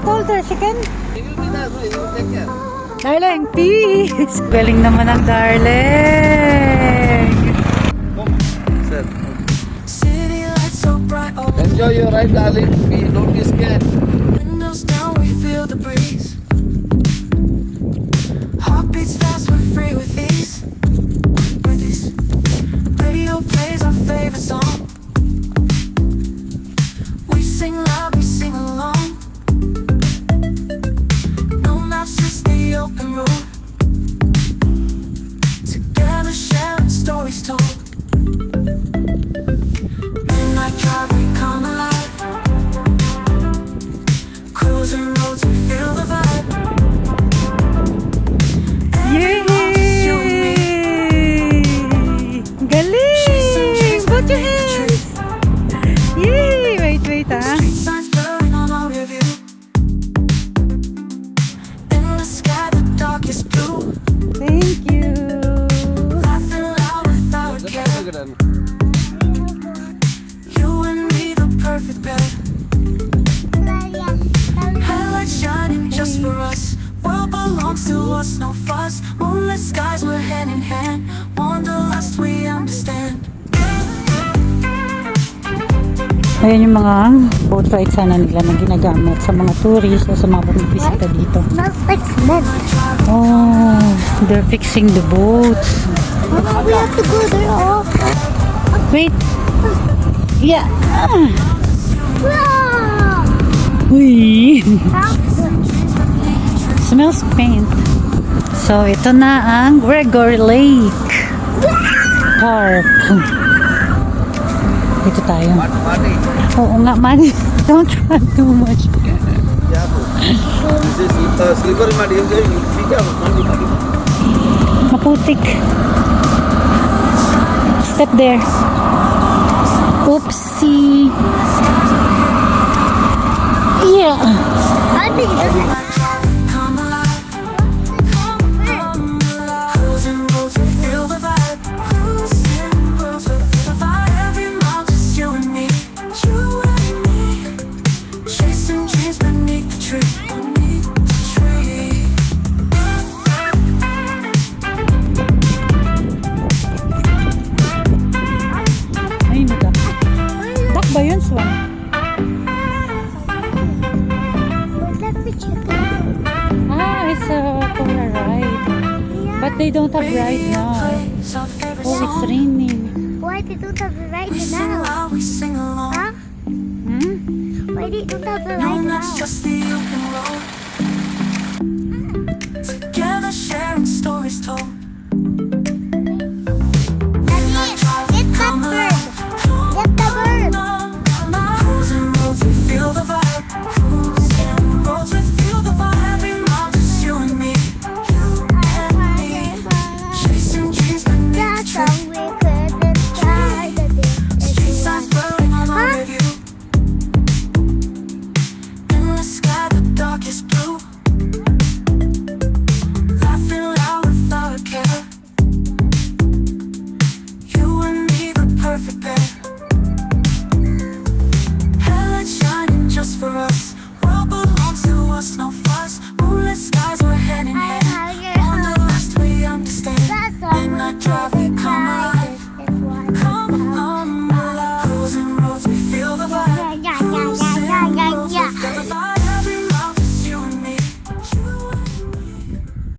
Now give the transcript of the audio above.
told her she can. Darling, peace! Galing naman ang darling! Enjoy your ride, darling. Don't be scared. Windows down, we feel the breeze. Heartbeats fast, we're free with ease. Radio plays our favorite song. We sing loud, we sing along. No maps, just the open road. Together sharing stories told. Midnight drive, we come alive. Cruising roads, we feel the vibe. Yay! Galing! Put your hands! Yay! Wait ah. Street signs blurring on our review. In the sky, the dark is blue. Thank you! Laughing loud without a care. You and me, the perfect pair. Headlights shining just for us. World belongs to us, no fuss. Moonlit skies, we're hand in hand. Wanderlust, we understand. Ayan yung mga boat ride sana nila na ginagamit sa mga tourists o sa mga bumibisita dito. Smells like cement. Oh, they're fixing the boats. Mama, we have to go there all. Wait. Yeah. Wow. Uy. Smells paint. So, ito na ang Gregory Lake Park. Dito tayo. Oo nga, man. Don't run too much. This is slippery mud. Maputik. Step there. Oopsie. Yeah. I think this Come alive. Cruising roads, we feel the vibe. Cruising roads, we feel the vibe. Every mile, just you and me. You and me. Chasing dreams beneath the tree. Beneath the tree. Ay, nadak. Dak ba yun, Swan? let me check. Ah, it's for a ride. But they don't have ride now. Plays our favorite Oh, it's song. raining. Why they don't have the right We sing now? loud, we sing along. Huh? Hmm? Why they don't have the No, right that's now? just the open road. Together sharing stories told.